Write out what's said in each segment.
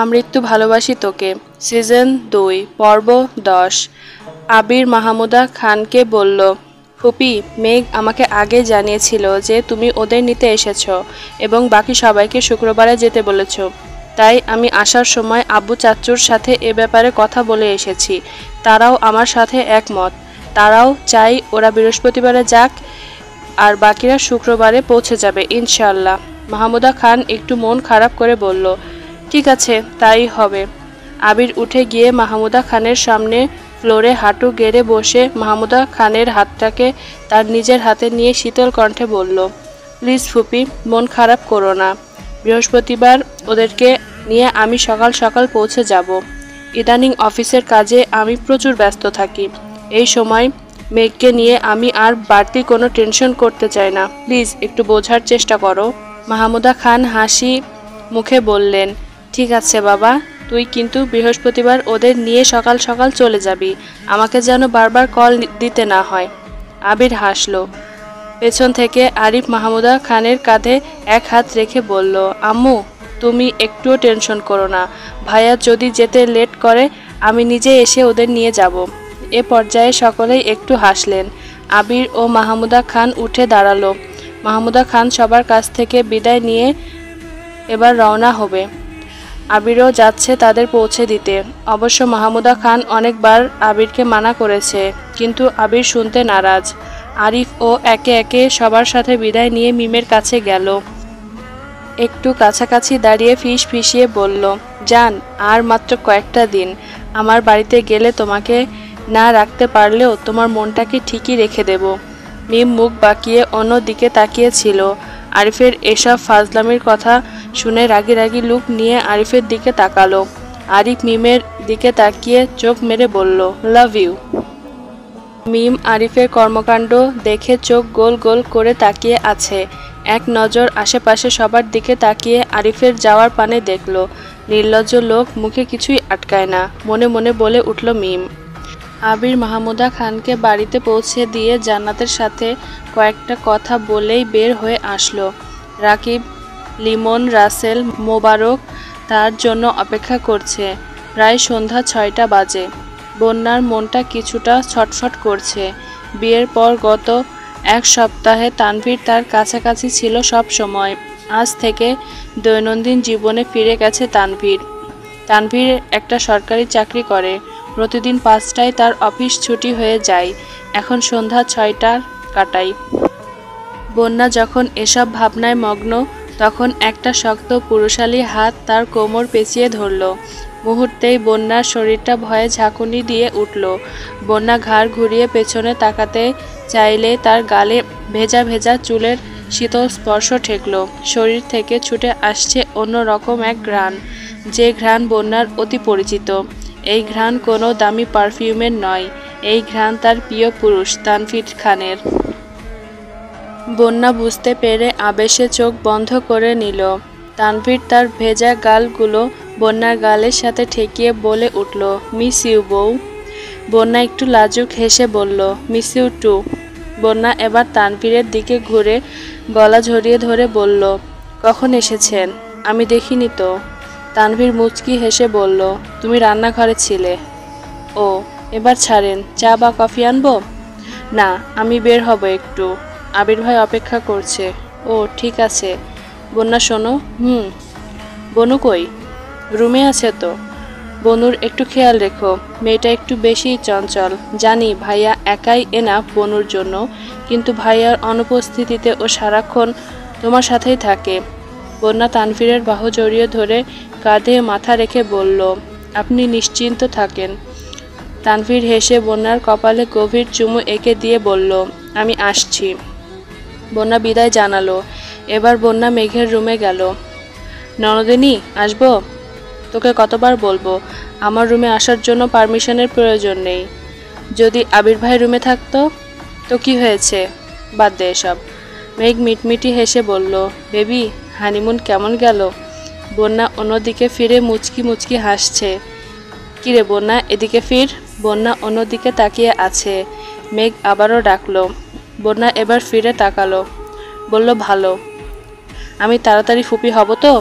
আমৃত্যু ভালোবাসি তোকে সিজন 2 পর্ব 10। আবির মাহমুদা খানকে বলল, ফুপি, মেঘ আমাকে আগে জানিয়েছিল যে তুমি ওদের নিতে এসেছো এবং বাকি সবাইকে শুক্রবারে যেতে বলেছো। তাই আমি আসার সময় আব্বু চাচ্চুর সাথে এ ব্যাপারে কথা বলে এসেছি। তারাও আমার সাথে একমত। তারাও চাই ওরা বৃহস্পতিবারে যাক আর বাকিরা শুক্রবারে পৌঁছে যাবে ইনশাআল্লাহ। মাহমুদা খান একটু মন খারাপ করে বলল, ঠিক আছে, তাই হবে। আবির উঠে গিয়ে মাহমুদা খানের সামনে ফ্লোরে হাঁটু গেড়ে বসে মাহমুদা খানের হাতটাকে তার নিজের হাতে নিয়ে শীতল কণ্ঠে বলল, প্লিজ ফুপি, মন খারাপ করো না। বৃহস্পতিবার ওদেরকে নিয়ে আমি সকাল সকাল পৌঁছে যাব। ইদানিং অফিসের কাজে আমি প্রচুর ব্যস্ত থাকি। এই সময় মেঘকে নিয়ে আমি আর বাড়তি কোনো টেনশন করতে চাই না। প্লিজ একটু বোঝার চেষ্টা করো। মাহমুদা খান হাসি মুখে বললেন, ঠিক আছে বাবা, তুই কিন্তু বৃহস্পতিবার ওদের নিয়ে সকাল সকাল চলে যাবি। আমাকে যেন বারবার কল দিতে না হয়। আবির হাসল। পেছন থেকে আরিফ মাহমুদা খানের কাঁধে এক হাত রেখে বলল, আম্মু, তুমি একটুও টেনশন করো না। ভাইয়া যদি যেতে লেট করে আমি নিজে এসে ওদের নিয়ে যাব। এ পর্যায়ে সকলেই একটু হাসলেন। আবির ও মাহমুদা খান উঠে দাঁড়ালো। মাহমুদা খান সবার কাছ থেকে বিদায় নিয়ে এবার রওনা হবে। আবিরও যাচ্ছে তাদের পৌঁছে দিতে। অবশ্য মাহমুদা খান অনেকবার আবিরকে মানা করেছে, কিন্তু আবির শুনতে নারাজ। আরিফ ও একে একে সবার সাথে বিদায় নিয়ে মিমের কাছে গেল। একটু কাছাকাছি দাঁড়িয়ে ফিস ফিসিয়ে বলল, জান, আর মাত্র কয়েকটা দিন। আমার বাড়িতে গেলে তোমাকে না রাখতে পারলেও তোমার মনটাকে ঠিকই রেখে দেব। মিম মুখ বাঁকিয়ে অন্য দিকে তাকিয়েছিল। আরিফের এসব ফাজলামির কথা শুনে রাগি রাগি লুক নিয়ে আরিফের দিকে তাকালো। আরিফ মিমের দিকে তাকিয়ে চোখ মেরে বলল, লাভ ইউ। মিম আরিফের কর্মকাণ্ড দেখে চোখ গোল গোল করে তাকিয়ে আছে। এক নজর আশেপাশে সবার দিকে তাকিয়ে আরিফের যাওয়ার পানে দেখল। নির্লজ্জ লোক, মুখে কিছুই আটকায় না। মনে মনে বলে উঠল মিম। আবির মাহমুদা খানকে বাড়িতে পৌঁছে দিয়ে জান্নাতের সাথে কয়েকটা কথা বলেই বের হয়ে আসলো। রাকিব, লিমন, রাসেল, মোবারক তার জন্য অপেক্ষা করছে। প্রায় সন্ধ্যা 6টা বাজে। বন্যার মনটা কিছুটা ছটফট করছে। বিয়ের পর গত এক সপ্তাহে তানভীর তার কাছাকাছি ছিল সব সময়। আজ থেকে দৈনন্দিন জীবনে ফিরে গেছে তানভীর। তানভীর একটা সরকারি চাকরি করে। প্রতিদিন 5টায় তার অফিস ছুটি হয়ে যায়। এখন সন্ধ্যা 6টা কাটায়। বন্যা যখন এসব ভাবনায় মগ্ন, তখন একটা শক্ত পুরুষালী হাত তার কোমর পেঁচিয়ে ধরল। মুহূর্তেই বন্যার শরীরটা ভয়ে ঝাঁকুনি দিয়ে উঠল। বন্যা ঘাড় ঘুরিয়ে পেছনে তাকাতে চাইলে তার গালে ভেজা ভেজা চুলের শীতল স্পর্শ ঠেকল। শরীর থেকে ছুটে আসছে অন্য রকম এক ঘ্রাণ, যে ঘ্রাণ বন্যার অতি পরিচিত। এই ঘ্রাণ কোনো দামি পারফিউমের নয়। এই ঘ্রাণ তার প্রিয় পুরুষ তানভীর খানের। বন্যা বুঝতে পেরে আবেশে চোখ বন্ধ করে নিল। তানভীর তার ভেজা গালগুলো বন্যার গালের সাথে ঠেকিয়ে বলে উঠল, মিস ইউ বউ। বন্যা একটু লাজুক হেসে বলল, মিস ইউ টু। বন্যা এবার তানভীরের দিকে ঘুরে গলা জড়িয়ে ধরে বলল, কখন এসেছেন? আমি দেখিনি তো। তানভীর মুচকি হেসে বলল, তুমি রান্নাঘরে ছিলে। ও, এবার ছাড়েন, চা বা কফি আনবো? না, আমি বের হব একটু। আবির ভাই অপেক্ষা করছে। ও ঠিক আছে। বন্যা শোনো। বনু কই? রুমে আছে তো। বনুর একটু খেয়াল রেখো, মেয়েটা একটু বেশি চঞ্চল। জানি ভাইয়া একাই এনাফ বনুর জন্য, কিন্তু ভাইয়ার অনুপস্থিতিতে ও সারাক্ষণ তোমার সাথেই থাকে। বন্যা তানভীরের বাহু জড়িয়ে ধরে কাঁধে মাথা রেখে বলল, আপনি নিশ্চিন্ত থাকেন। তানভীর হেসে বন্যার কপালে গভীর চুমু এঁকে দিয়ে বলল, আমি আসছি। বন্যা বিদায় জানালো। এবার বন্যা মেঘের রুমে গেল। ননদিনী, আসবো? তোকে কতবার বলবো, আমার রুমে আসার জন্য পারমিশনের প্রয়োজন নেই। যদি আবির ভাই রুমে থাকতো তো কি হয়েছে? বাদ দে এসব। মেঘ মিটমিটি হেসে বলল, বেবি, হানিমুন কেমন গেল? বন্যা অন্যদিকে ফিরে মুচকি মুচকি হাসছে। কিরে বন্যা, এদিকে ফির। বন্যা অন্যদিকে তাকিয়ে আছে। মেঘ আবারও ডাকলো। বন্যা এবার ফিরে তাকালো। বলল, ভালো। আমি তাড়াতাড়ি ফুপি হব তো?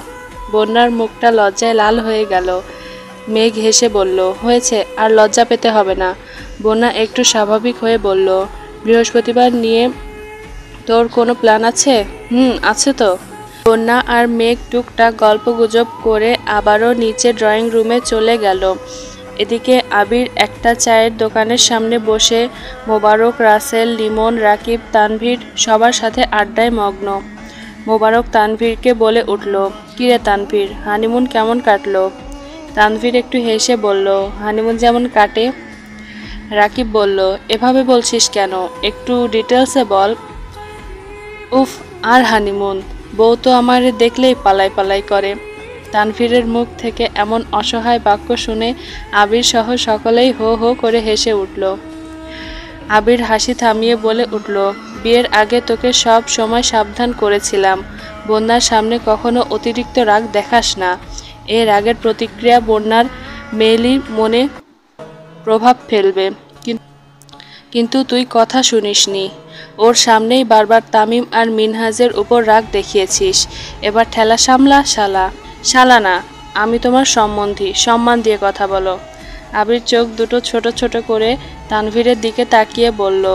বন্যার মুখটা লজ্জায় লাল হয়ে গেল। মেঘ হেসে বলল, হয়েছে, আর লজ্জা পেতে হবে না। বন্যা একটু স্বাভাবিক হয়ে বলল, বৃহস্পতিবার নিয়ে তোর কোনো প্ল্যান আছে? আছে তো। বন্যা আর মেঘ টুকটাক গল্পগুজব করে আবারও নিচে ড্রয়িং রুমে চলে গেল। এদিকে আবির একটা চায়ের দোকানের সামনে বসে মোবারক, রাসেল, লিমন, রাকিব, তানভীর সবার সাথে আড্ডায় মগ্ন। মোবারক তানভীরকে বলে উঠল, কিরে তানভীর, হানিমুন কেমন কাটলো? তানভীর একটু হেসে বলল, হানিমুন যেমন কাটে। রাকিব বলল, এভাবে বলছিস কেন, একটু ডিটেলসে বল। উফ, আর হানিমুন, বউ তো আমার দেখলেই পালাই পালাই করে। তানভীরের মুখ থেকে এমন অসহায় বাক্য শুনে আবির সহ সকলেই হো হো করে হেসে উঠল। আবির হাসি থামিয়ে বলে উঠল, বিয়ের আগে তোকে সব সময় সাবধান করেছিলাম, বন্যার সামনে কখনো অতিরিক্ত রাগ দেখাস না। এই রাগের প্রতিক্রিয়া বন্যার মেয়েলি মনে প্রভাব ফেলবে। কিন্তু তুই কথা শুনিসনি, ওর সামনেই বারবার তামিম আর মিনহাজের উপর রাগ দেখিয়েছিস। এবার ঠেলা সামলা। শালা। শালা না, আমি তোমার সম্বন্ধী, সম্মান দিয়ে কথা বলো। আবির চোখ দুটো ছোট ছোট করে তানভীরের দিকে তাকিয়ে বলল,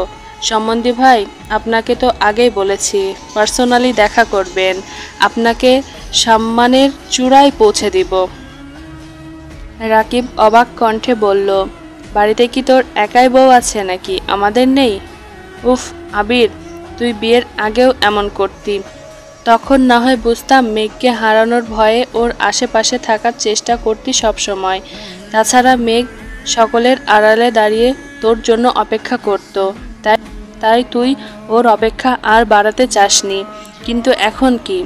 সম্বন্ধী ভাই, আপনাকে তো আগেই বলেছি পার্সোনালি দেখা করবেন, আপনাকে সম্মানের চূড়ায় পৌঁছে দিব। রাকিব অবাক কণ্ঠে বলল, বাড়িতে কি তোর একাই বউ আছে নাকি, আমাদের নেই? উফ আবির, তুই বিয়ের আগেও এমন করতি, তখন না হয় বুঝতাম মেঘকে হারানোর ভয়ে ওর আশেপাশে থাকার চেষ্টা করতি সব সময়। তাছাড়া মেঘ সকলের আড়ালে দাঁড়িয়ে তোর জন্য অপেক্ষা করত, তাই তুই ওর অপেক্ষা আর বাড়াতে চাসনি। কিন্তু এখন কি?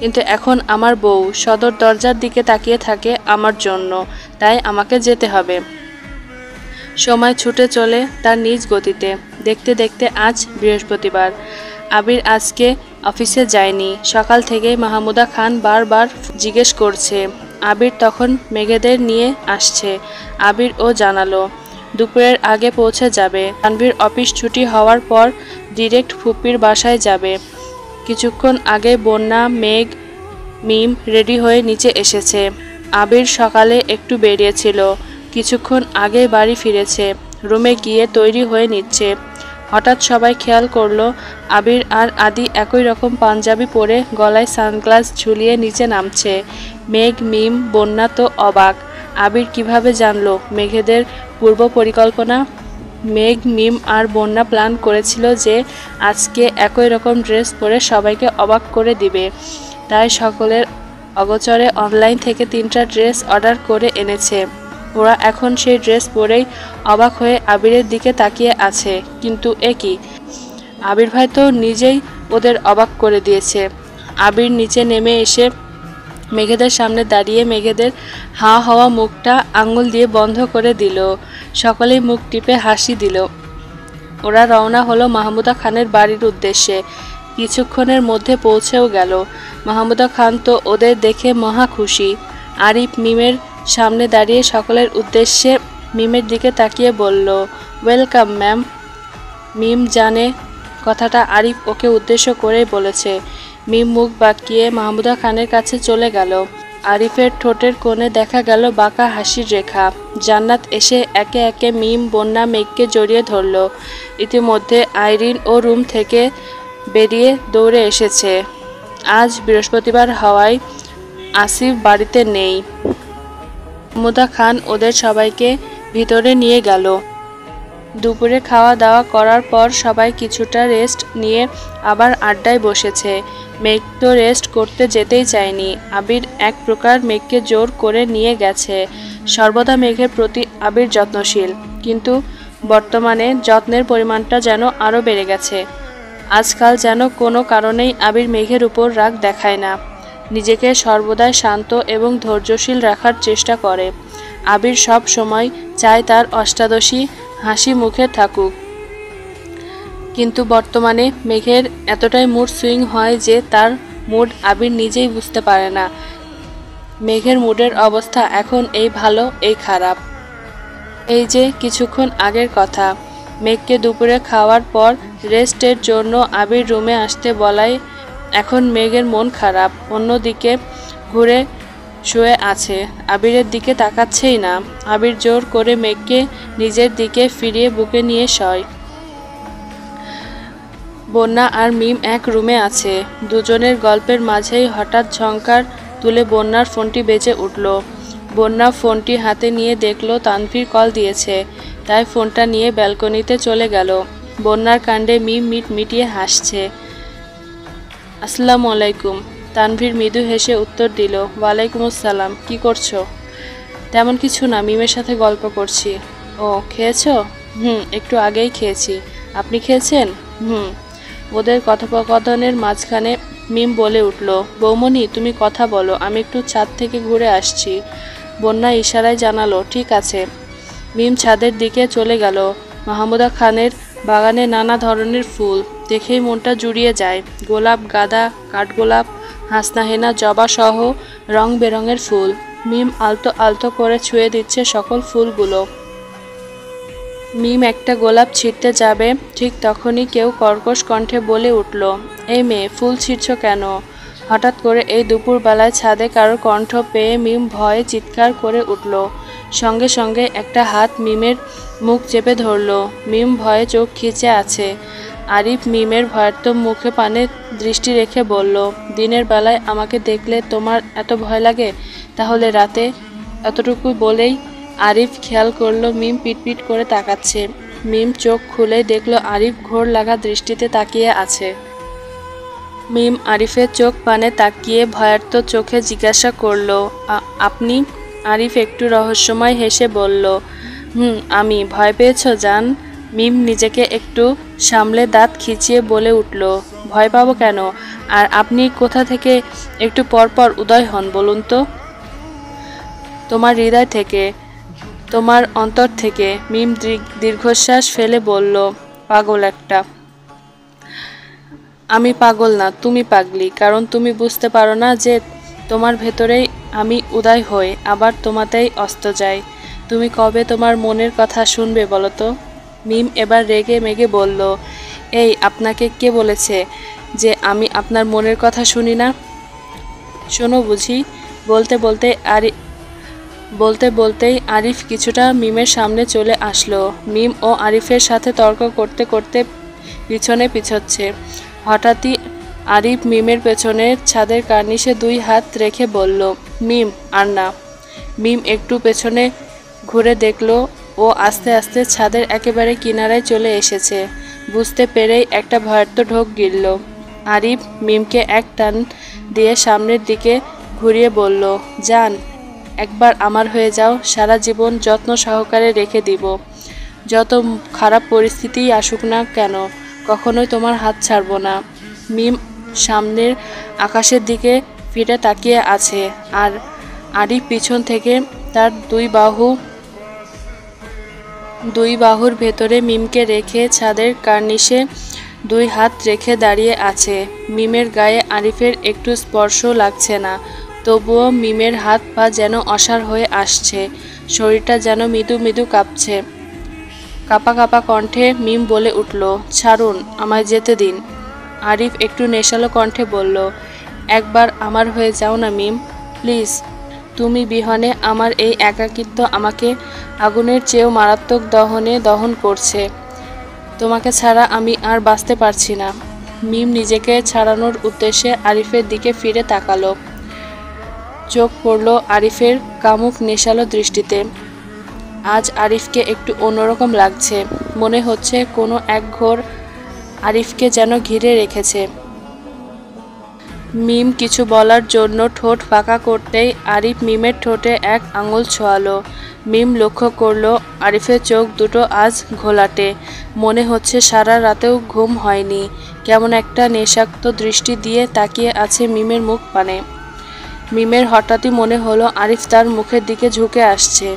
কিন্তু এখন আমার বউ সদর দরজার দিকে তাকিয়ে থাকে আমার জন্য, তাই আমাকে যেতে হবে। সময় ছুটে চলে তার নিজ গতিতে। দেখতে দেখতে আজ বৃহস্পতিবার। আবির আজকে অফিসে যায়নি। সকাল থেকেই মাহমুদা খান বারবার জিজ্ঞেস করছে। আবির তখন মেঘেদের নিয়ে আসছে। আবির ও জানালো দুপুরের আগে পৌঁছে যাবে। তানভীর অফিস ছুটি হওয়ার পর ডিরেক্ট ফুপির বাসায় যাবে। কিছুক্ষণ আগে বন্যা, মেঘ, মিম রেডি হয়ে নিচে এসেছে। আবির সকালে একটু বেরিয়েছিল, কিছুক্ষণ আগে বাড়ি ফিরেছে, রুমে গিয়ে তৈরি হয়ে নিচ্ছে। হঠাৎ সবাই খেয়াল করলো আবির আর আদি একই রকম পাঞ্জাবি পরে গলায় সানগ্লাস ঝুলিয়ে নিচে নামছে। মেঘ, মিম, বন্যা তো অবাক, আবির কিভাবে জানলো মেঘেদের পূর্ব পরিকল্পনা। মেঘ, মিম আর বন্যা প্ল্যান করেছিল যে আজকে একই রকম ড্রেস পরে সবাইকে অবাক করে দিবে, তাই সকলের অগোচরে অনলাইন থেকে 3টা ড্রেস অর্ডার করে এনেছে। ওরা এখন সেই ড্রেস পরেই অবাক হয়ে আবিরের দিকে তাকিয়ে আছে। কিন্তু এ কি, আবির ভাই তো নিজেই ওদের অবাক করে দিয়েছে। আবির নিচে নেমে এসে মেঘেদের সামনে দাঁড়িয়ে মেঘেদের হাঁ হওয়া মুখটা আঙুল দিয়ে বন্ধ করে দিল। সকলেই মুখ টিপে হাসি দিল। ওরা রওনা হলো মাহমুদা খানের বাড়ির উদ্দেশ্যে। কিছুক্ষণের মধ্যে পৌঁছেও গেল। মাহমুদা খান তো ওদের দেখে মহা খুশি। আরিফ মিমের সামনে দাঁড়িয়ে সকলের উদ্দেশ্যে মিমের দিকে তাকিয়ে বলল, ওয়েলকাম ম্যাম। মিম জানে কথাটা আরিফ ওকে উদ্দেশ্য করেই বলেছে। মিম মুখ বাঁকিয়ে মাহমুদা খানের কাছে চলে গেল। আরিফের ঠোঁটের কোণে দেখা গেল বাঁকা হাসির রেখা। জান্নাত এসে একে একে মিম, বন্যা, মেঘকে জড়িয়ে ধরল। ইতিমধ্যে আইরিন ও রুম থেকে বেরিয়ে দৌড়ে এসেছে। আজ বৃহস্পতিবার হওয়ায় আসিফ বাড়িতে নেই। মাহমুদা খান ওদের সবাইকে ভিতরে নিয়ে গেল। দুপুরে খাওয়া দাওয়া করার পর সবাই কিছুটা রেস্ট নিয়ে আবার আড্ডায় বসেছে। মেঘ তো রেস্ট করতে যেতেই চায়নি। আবির এক প্রকার মেঘকে জোর করে নিয়ে গেছে। সর্বদা মেঘের প্রতি আবির যত্নশীল, কিন্তু বর্তমানে যত্নের পরিমাণটা যেন আরও বেড়ে গেছে। আজকাল যেন কোনো কারণেই আবির মেঘের উপর রাগ দেখায় না, নিজেকে সর্বদাই শান্ত এবং ধৈর্যশীল রাখার চেষ্টা করে। আবির সব সময় চায় তার অষ্টাদশী হাসি মুখে থাকুক, কিন্তু বর্তমানে মেঘের এতটাই মুড সুইং হয় যে তার মুড আবির নিজেই বুঝতে পারে না। মেঘের মুডের অবস্থা এখন এই ভালো এই খারাপ। এই যে কিছুক্ষণ আগের কথা, মেঘকে দুপুরে খাওয়ার পর রেস্টের জন্য আবির রুমে আসতে বলায় এখন মেঘের মন খারাপ। অন্যদিকে ঘুরে শুয়ে আছে, আবিরের দিকে তাকাচ্ছেই না। আবির জোর করে মেঘকে নিজের দিকে ফিরিয়ে বুকে নিয়ে শয়। বন্যা আর মিম এক রুমে আছে। দুজনের গল্পের মাঝেই হঠাৎ ঝংকার তুলে বন্যার ফোনটি বেজে উঠল। বন্যা ফোনটি হাতে নিয়ে দেখল তানভীর কল দিয়েছে, তাই ফোনটা নিয়ে ব্যালকনিতে চলে গেল। বন্যার কাণ্ডে মিম মিটিয়ে হাসছে। আসসালামু আলাইকুম। তানভীর মৃদু হেসে উত্তর দিল, ওয়ালাইকুম আসসালাম। কি করছো? তেমন কিছু না, মিমের সাথে গল্প করছি। ও, খেয়েছো? একটু আগেই খেয়েছি। আপনি খেয়েছেন? ওদের কথোপকথনের মাঝখানে মিম বলে উঠল, বৌমনি তুমি কথা বলো, আমি একটু ছাদ থেকে ঘুরে আসছি। বন্যা ইশারায় জানালো, ঠিক আছে। মিম ছাদের দিকে চলে গেল। মাহমুদা খানের বাগানে নানা ধরনের ফুল দেখেই মনটা জুড়িয়ে যায়। গোলাপ, গাঁদা, কাঠগোলাপ, হাসনাহেনা, জবা সহ রং বেরঙের ফুল। মিম আলতো আলতো করে ছুঁয়ে দিচ্ছে সকল ফুলগুলো। মিম একটা গোলাপ ছিঁড়তে যাবে, ঠিক তখনই কেউ কর্কশ কণ্ঠে বলে উঠল, এই মেয়ে, ফুল ছিঁড়ছ কেন? হঠাৎ করে এই দুপুরবেলায় ছাদে কারোর কণ্ঠ পেয়ে মিম ভয়ে চিৎকার করে উঠল। সঙ্গে সঙ্গে একটা হাত মিমের মুখ চেপে ধরল। মিম ভয়ে চোখ খিচে আছে। আরিফ মিমের ভয়ার্ত মুখে পানে দৃষ্টি রেখে বলল, দিনের বেলায় আমাকে দেখলে তোমার এত ভয় লাগে, তাহলে রাতে? এতটুকু বলেই আরিফ খেয়াল করলো মিম পিটপিট করে তাকাচ্ছে। মিম চোখ খুলে দেখলো আরিফ ঘোর লাগা দৃষ্টিতে তাকিয়ে আছে। মিম আরিফের চোখ পানে তাকিয়ে ভয়ার্ত চোখে জিজ্ঞাসা করলো, আপনি? আরিফ একটু রহস্যময় হেসে বলল, আমি। ভয় পেয়েছ জান? মিম নিজেকে একটু সামলে দাঁত খিচিয়ে বলে উঠল, ভয় পাবো কেন? আর আপনি কোথা থেকে একটু পরপর উদয় হন বলুন তো? তোমার হৃদয় থেকে, তোমার অন্তর থেকে। মিম দীর্ঘশ্বাস ফেলে বলল, পাগল একটা। আমি পাগল না, তুমি পাগলি, কারণ তুমি বুঝতে পারো না যে তোমার ভেতরেই আমি উদয় হই, আবার তোমাতেই অস্ত যাই। তুমি কবে তোমার মনের কথা শুনবে বলো তো? মিম এবার রেগে মেগে বলল, এই, আপনাকে কে বলেছে যে আমি আপনার মনের কথা শুনি না? শোনো বুঝি। বলতে বলতেই আরিফ কিছুটা মিমের সামনে চলে আসলো। মিম ও আরিফের সাথে তর্ক করতে করতে পিছনে পিছচ্ছে। হঠাৎই আরিফ মিমের পেছনে ছাদের কার্নিশে দুই হাত রেখে বলল, মিম, আর না। মিম একটু পেছনে ঘুরে দেখলো ও আস্তে আস্তে ছাদের একেবারে কিনারায় চলে এসেছে। বুঝতে পেরেই একটা ভয়ার্ত ঢোক গিলল। আরিফ মিমকে এক টান দিয়ে সামনের দিকে ঘুরিয়ে বলল, জান, একবার আমার হয়ে যাও, সারা জীবন যত্ন সহকারে রেখে দিব। যত খারাপ পরিস্থিতিই আসুক না কেন, কখনোই তোমার হাত ছাড়ব না। মিম সামনের আকাশের দিকে ফিরে তাকিয়ে আছে, আর আরিফ পিছন থেকে তার দুই বাহুর ভেতরে মিমকে রেখে ছাদের কার্নিশে দুই হাত রেখে দাঁড়িয়ে আছে। মিমের গায়ে আরিফের একটু স্পর্শ লাগছে না, তবুও মিমের হাত পা যেন অসাড় হয়ে আসছে, শরীরটা যেন মৃদু মৃদু কাঁপছে। কাঁপা কাঁপা কণ্ঠে মিম বলে উঠল, ছাড়ুন, আমায় যেতে দিন। আরিফ একটু নেশালো কণ্ঠে বলল, একবার আমার হয়ে যাও না মিম, প্লিজ। তুমি বিহনে আমার এই একাকিত্ব আমাকে আগুনের চেয়েও মারাত্মক দহন করছে। তোমাকে ছাড়া আমি আর বাঁচতে পারছি না। মিম নিজেকে ছাড়ানোর উদ্দেশ্যে আরিফের দিকে ফিরে তাকালো। চোখ পড়ল আরিফের কামুক নেশালো দৃষ্টিতে। আজ আরিফকে একটু অন্যরকম লাগছে, মনে হচ্ছে কোনো এক ঘোর আরিফকে যেন ঘিরে রেখেছে। মিম কিছু বলার জন্য ঠোঁট ফাঁকা করতেই আরিফ মিমের ঠোঁটে এক আঙুল ছোঁয়ালো। মিম লক্ষ্য করল আরিফের চোখ দুটো আজ ঘোলাটে, মনে হচ্ছে সারা রাতেও ঘুম হয়নি। কেমন একটা নেশাক্ত দৃষ্টি দিয়ে তাকিয়ে আছে মিমের মুখ পানে। মিমের হঠাৎই মনে হলো আরিফ তার মুখের দিকে ঝুঁকে আসছে।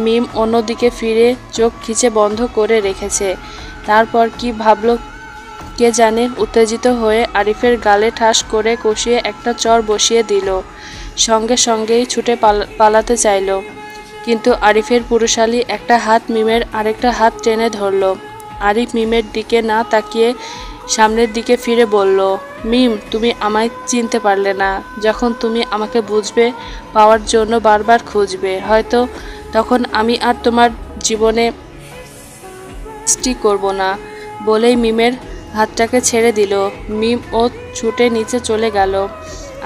মিম অন্যদিকে ফিরে চোখ খিচে বন্ধ করে রেখেছে। তারপর কি ভাবল কে জানে, উত্তেজিত হয়ে আরিফের গালে ঠাস করে কষিয়ে একটা চর বসিয়ে দিল। সঙ্গে সঙ্গেই ছুটে পালাতে চাইল, কিন্তু আরিফের পুরুষালী একটা হাত মিমের আরেকটা হাত টেনে ধরল। আরিফ মিমের দিকে না তাকিয়ে সামনের দিকে ফিরে বলল, মিম, তুমি আমায় চিনতে পারলে না। যখন তুমি আমাকে বুঝবে পাওয়ার জন্য বারবার খুঁজবে, হয়তো তখন আমি আর তোমার জীবনে স্টিক করব না। বলেই মিমের হাতটাকে ছেড়ে দিল। মিম ও ছুটে নিচে চলে গেল।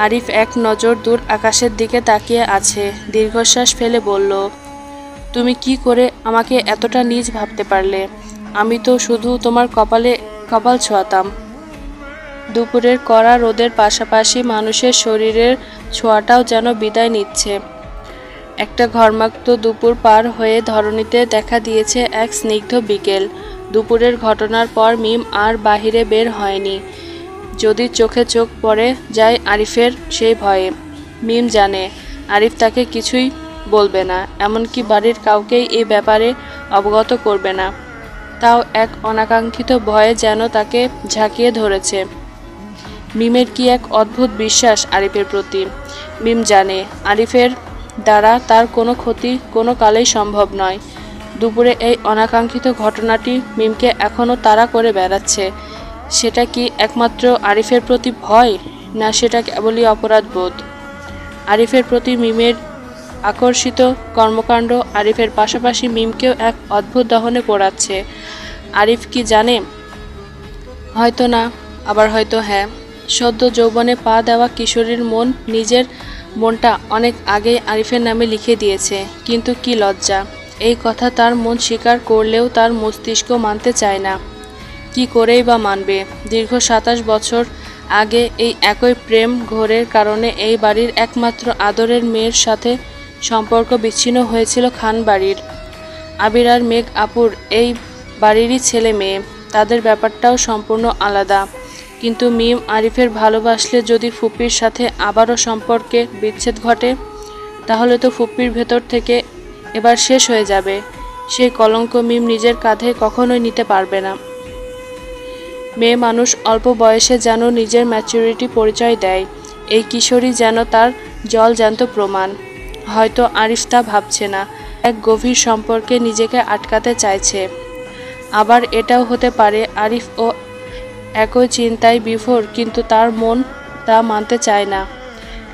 আরিফ এক নজর দূর আকাশের দিকে তাকিয়ে আছে, দীর্ঘশ্বাস ফেলে বলল, তুমি কি করে আমাকে এতটা নীচ ভাবতে পারলে? আমি তো শুধু তোমার কপালে কপাল ছোঁয়াতাম। দুপুরের কড়া রোদের পাশাপাশি মানুষের শরীরের ছোঁয়াটাও যেন বিদায় নিচ্ছে। একটা ঘর্মাক্ত দুপুর পার হয়ে ধরণীতে দেখা দিয়েছে এক স্নিগ্ধ বিকেল। দুপুরের ঘটনার পর মিম আর বাহিরে বের হয়নি। যদি চোখে চোখ পড়ে যায় আরিফের সেই ভয়ে। মিম জানে আরিফ তাকে কিছুই বলবে না, এমনকি বাড়ির কাউকেই এই ব্যাপারে অবগত করবে না। তাও এক অনাকাঙ্ক্ষিত ভয়ে যেন তাকে ঝাঁকিয়ে ধরেছে। মিমের কি এক অদ্ভুত বিশ্বাস আরিফের প্রতি। মিম জানে আরিফের দ্বারা তার কোনো ক্ষতি কোনো কালেই সম্ভব নয়। দুপুরে এই অনাকাঙ্ক্ষিত ঘটনাটি মিমকে এখনও তাড়া করে বেড়াচ্ছে। সেটা কি একমাত্র আরিফের প্রতি ভয়, না সেটা কেবলই অপরাধবোধ? আরিফের প্রতি মিমের আকর্ষিত কর্মকাণ্ড আরিফের পাশাপাশি মিমকেও এক অদ্ভুত দহনে পোড়াচ্ছে। আরিফ কি জানে? হয়তো না, আবার হয়তো হ্যাঁ। সদ্য যৌবনে পা দেওয়া কিশোরীর মন নিজের মনটা অনেক আগেই আরিফের নামে লিখে দিয়েছে। কিন্তু কি লজ্জা! এই কথা তার মন স্বীকার করলেও তার মস্তিষ্ক মানতে চায় না। কি করেই বা মানবে? দীর্ঘ 27 বছর আগে এই একই প্রেম ঘোরের কারণে এই বাড়ির একমাত্র আদরের মেয়ের সাথে সম্পর্ক বিচ্ছিন্ন হয়েছিল খান বাড়ির। আবির আর মেঘ আপুর এই বাড়িরই ছেলে মেয়ে, তাদের ব্যাপারটাও সম্পূর্ণ আলাদা। কিন্তু মিম আরিফের ভালোবাসলে যদি ফুপির সাথে আবারও সম্পর্কে বিচ্ছেদ ঘটে, তাহলে তো ফুপির ভেতর থেকে এবার শেষ হয়ে যাবে। সেই কলঙ্ক মিম নিজের কাঁধে কখনোই নিতে পারবে না। মেয়ে মানুষ অল্প বয়সে যেন নিজের ম্যাচুরিটি পরিচয় দেয়। এই কিশোরী যেন তার জলজ্যান্ত প্রমাণ। হয়তো আরিফ তা ভাবছে না, এক গভীর সম্পর্কে নিজেকে আটকাতে চাইছে। আবার এটাও হতে পারে আরিফ ও একই চিন্তায় বিভোর, কিন্তু তার মন তা মানতে চায় না।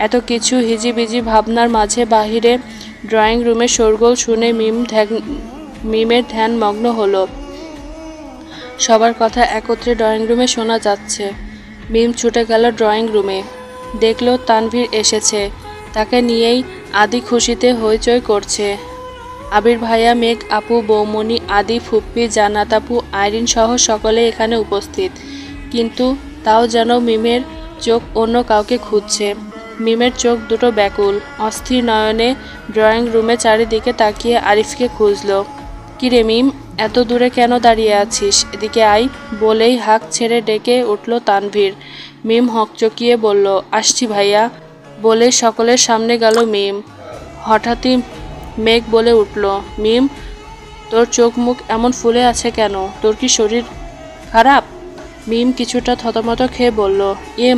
এত কিছু হিজিবিজি ভাবনার মাঝে বাহিরে ড্রয়িং রুমে শোরগোল শুনে মিমের ধ্যান মগ্ন হলো। সবার কথা একত্রে ড্রয়িং রুমে শোনা যাচ্ছে। মিম ছুটে গেল ড্রয়িং রুমে। দেখল তানভীর এসেছে। তাকে নিয়েই আদি খুশিতে হইচই করছে। আবির ভাইয়া, মেঘ আপু, বৌমনি, আদি, ফুপ্পি, জান্নাত আপু, আইরিন সহ সকলে এখানে উপস্থিত। কিন্তু তাও যেন মিমের চোখ অন্য কাউকে খুঁজছে। মিমের চোখ দুটো ব্যাকুল, অস্থির নয়নে ড্রয়িং রুমে চারিদিকে তাকিয়ে আরিফকে খুঁজল। কিরে মিম, এত দূরে কেন দাঁড়িয়ে আছিস? এদিকে আই। বলেই হাঁক ছেড়ে ডেকে উঠল তানভীর। মিম হকচকিয়ে বলল, আসছি ভাইয়া। বলে সকলের সামনে গেল মিম। হঠাৎই মেঘ বলে উঠল, মিম, তোর চোখ মুখ এমন ফুলে আছে কেন? তোর কি শরীর খারাপ? মিম কিছুটা থতমত খেয়ে বলল,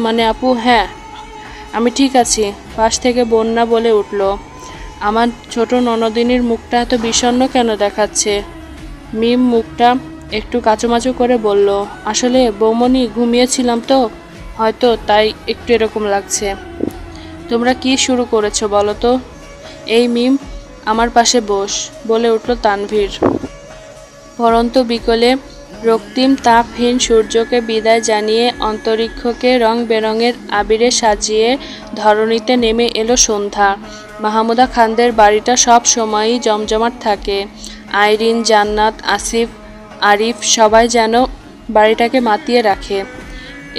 মানে আপু, হ্যাঁ আমি ঠিক আছি। পাশ থেকে বন্যা বলে উঠল, আমার ছোট ননদিনীর মুখটা এত বিষণ্ণ কেন দেখাচ্ছে? মিম মুখটা একটু কাচুমাচু করে বলল, আসলে বৌমনি, ঘুমিয়েছিলাম তো, হয়তো তাই একটু এরকম লাগছে। তোমরা কি শুরু করেছো বলো তো? এই মিম, আমার পাশে বস। বলে উঠল তানভীর। পরন্ত বিকেলে রক্তিম তাপহীন সূর্যকে বিদায় জানিয়ে অন্তরিক্ষকে রং বেরঙের আবিরে সাজিয়ে ধরণীতে নেমে এলো সন্ধ্যা। মাহমুদা খানদের বাড়িটা সব সময়ই জমজমাট থাকে। আইরিন, জান্নাত, আসিফ, আরিফ সবাই যেন বাড়িটাকে মাতিয়ে রাখে।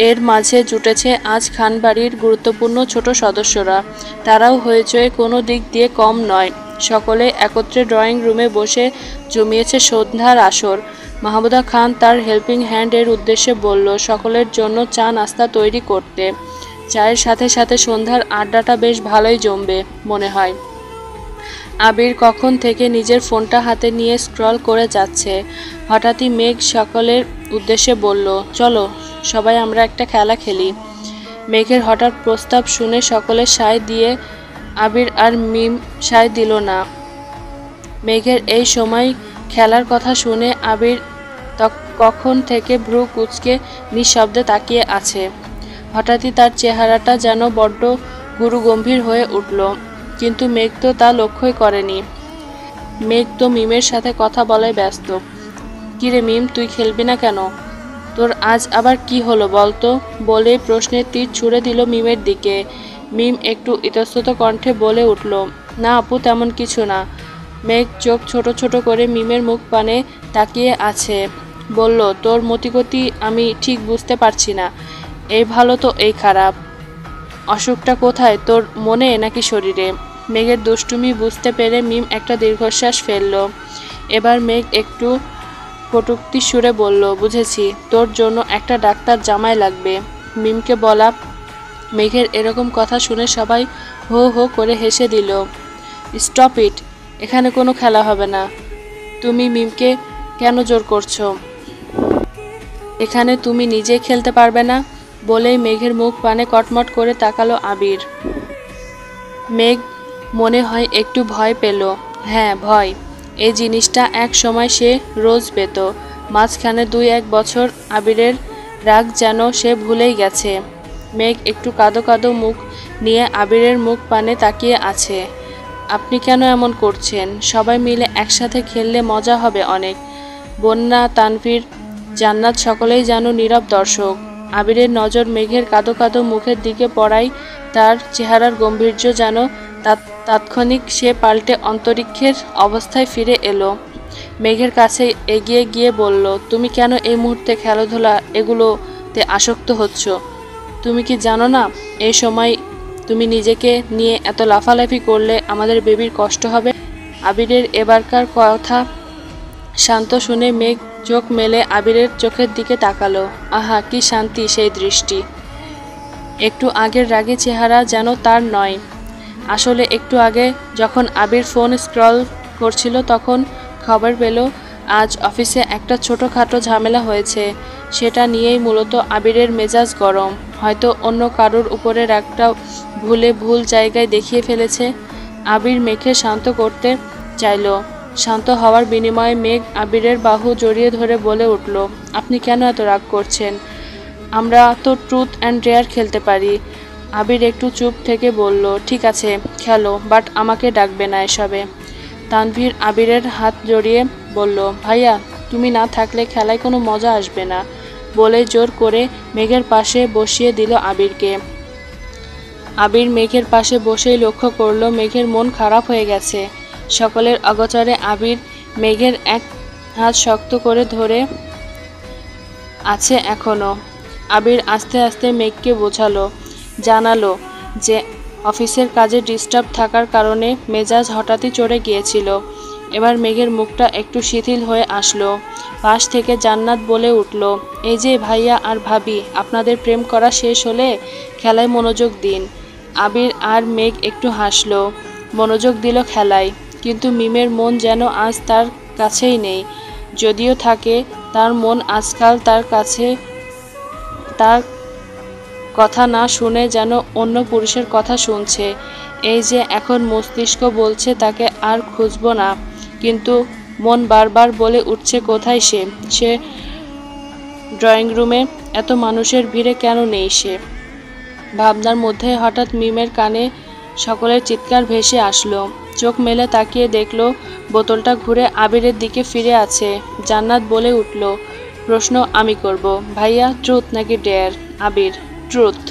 এর মাঝে জুটেছে আজ খান বাড়ির গুরুত্বপূর্ণ ছোট সদস্যরা। তারাও হইচয়ে কোনো দিক দিয়ে কম নয়। সকলে একত্রে ড্রয়িং রুমে বসে জমিয়েছে সন্ধ্যার আসর। মাহমুদা খান তার হেল্পিং হ্যান্ড এর উদ্দেশ্যে বলল সকলের জন্য চা নাস্তা তৈরি করতে। চায়ের সাথে সাথে সন্ধ্যার আড্ডাটা বেশ ভালোই জমবে মনে হয়। আবির কখন থেকে নিজের ফোনটা হাতে নিয়ে স্ক্রল করে যাচ্ছে। হঠাৎই মেঘ সকলের উদ্দেশ্যে বলল, চলো সবাই আমরা একটা খেলা খেলি। মেঘের হঠাৎ প্রস্তাব শুনে সকলে সায় দিয়ে আবির আর মিম সায় দিল না। মেঘের এই সময় খেলার কথা শুনে আবির কখন থেকে ভ্রু কুঁচকে নিঃশব্দে তাকিয়ে আছে। হঠাৎই তার চেহারাটা যেন বড্ড গুরুগম্ভীর হয়ে উঠল, কিন্তু মেঘ তো তা লক্ষ্যই করেনি। মেঘ তো মিমের সাথে কথা বলায় ব্যস্ত। কিরে মিম, তুই খেলবি না কেন? তোর আজ আবার কি হলো বলতো? বলে প্রশ্নের তীর ছুড়ে দিল মিমের দিকে। মিম একটু ইতস্তত কণ্ঠে বলে উঠল, না আপু, তেমন কিছু না। মেঘ চোখ ছোট ছোট করে মিমের মুখ পানে তাকিয়ে আছে। বলল, তোর মতিগতি আমি ঠিক বুঝতে পারছি না। এই ভালো তো এই খারাপ। অসুখটা কোথায়, তোর মনে নাকি শরীরে? মেঘের দুষ্টুমি বুঝতে পেরে মিম একটা দীর্ঘশ্বাস ফেলল। এবার মেঘ একটু কটূক্তি সুরে বলল, বুঝেছি, তোর জন্য একটা ডাক্তার জামাই লাগবে। মিমকে বলা। মেঘের এরকম কথা শুনে সবাই হো হো করে হেসে দিল। স্টপ ইট, এখানে কোনো খেলা হবে না। তুমি মিমকে কেন জোর করছো? এখানে তুমি নিজেই খেলতে পারবে না? বলেই মেঘের মুখ পানে কটমট করে তাকালো আবির। মেঘ মনে হয় একটু ভয় পেল। হ্যাঁ, ভয়। এই জিনিসটা এক সময় সে রোজ পেত। মাঝখানে 2-1 বছর আবিরের রাগ যেন সে ভুলেই গেছে। মেঘ একটু কাঁদো কাঁদো মুখ নিয়ে আবিরের মুখ পানে তাকিয়ে আছে। আপনি কেন এমন করছেন? সবাই মিলে একসাথে খেললে মজা হবে অনেক। বন্যা, তানভীর, জান্নাত সকলেই যেন নীরব দর্শক। আবিরের নজর মেঘের কাঁদো কাঁদো মুখের দিকে পড়াই তার চেহারার গাম্ভীর্য যেন তাৎক্ষণিক সে পাল্টে অন্তরিক্ষের অবস্থায় ফিরে এলো। মেঘের কাছে এগিয়ে গিয়ে বলল, তুমি কেন এই মুহূর্তে খেলাধুলা এগুলোতে আসক্ত হচ্ছ? তুমি কি জানো না এই সময় তুমি নিজেকে নিয়ে এত লাফালাফি করলে আমাদের বেবির কষ্ট হবে? আবিরের এবারকার কথা শান্ত শুনে মেঘ চোখ মেলে আবিরের চোখের দিকে তাকালো। আহা, কি শান্তি সেই দৃষ্টি! একটু আগের রাগী চেহারা যেন তার নয়। আসলে একটু আগে যখন আবির ফোন স্ক্রল করছিল তখন খবর পেল আজ অফিসে একটা ছোটোখাটো ঝামেলা হয়েছে। সেটা নিয়েই মূলত আবিরের মেজাজ গরম। হয়তো অন্য কারোর উপরে রাগটা ভুলে ভুল জায়গায় দেখিয়ে ফেলেছে। আবির মেঘকে শান্ত করতে চাইল। শান্ত হওয়ার বিনিময়ে মেঘ আবিরের বাহু জড়িয়ে ধরে বলে উঠল, আপনি কেন এত রাগ করছেন? আমরা তো ট্রুথ অ্যান্ড ডেয়ার খেলতে পারি। আবির একটু চুপ থেকে বলল, ঠিক আছে খেলো, বাট আমাকে ডাকবে না এসবে। তানভীর আবিরের হাত জড়িয়ে বলল, ভাইয়া তুমি না থাকলে খেলায় কোনো মজা আসবে না। বলে জোর করে মেঘের পাশে বসিয়ে দিল আবিরকে। আবির মেঘের পাশে বসেই লক্ষ্য করলো মেঘের মন খারাপ হয়ে গেছে। সকলের অগোচরে আবির মেঘের এক হাত শক্ত করে ধরে আছে এখনো। আবির আস্তে আস্তে মেঘকে বোঝালো, জানালো যে অফিসের কাজে ডিস্টার্ব থাকার কারণে মেজাজ হঠাৎই চড়ে গিয়েছিল। এবার মেঘের মুখটা একটু শিথিল হয়ে আসলো। পাশ থেকে জান্নাত বলে উঠল, এই যে ভাইয়া আর ভাবি, আপনাদের প্রেম করা শেষ হলে খেলায় মনোযোগ দিন। আবির আর মেঘ একটু হাসলো, মনোযোগ দিল খেলায়। কিন্তু মিমের মন যেন আজ তার কাছেই নেই। যদিও থাকে, তার মন আজকাল তার কাছে তার কথা না শুনে যেন অন্য পুরুষের কথা শুনছে। এই যে এখন মস্তিষ্ক বলছে তাকে আর খুঁজব না, কিন্তু মন বারবার বলে উঠছে কোথায় সে ড্রয়িং রুমে এত মানুষের ভিড়ে কেন নেই সে? ভাবনার মধ্যে হঠাৎ মিমের কানে সকলের চিৎকার ভেসে আসলো। চোখ মেলে তাকিয়ে দেখলো বোতলটা ঘুরে আবিরের দিকে ফিরে আছে। জান্নাত বলে উঠল, প্রশ্ন আমি করব, ভাইয়া ট্রুথ নাকি ডেয়ার? আবির, ট্রুথ।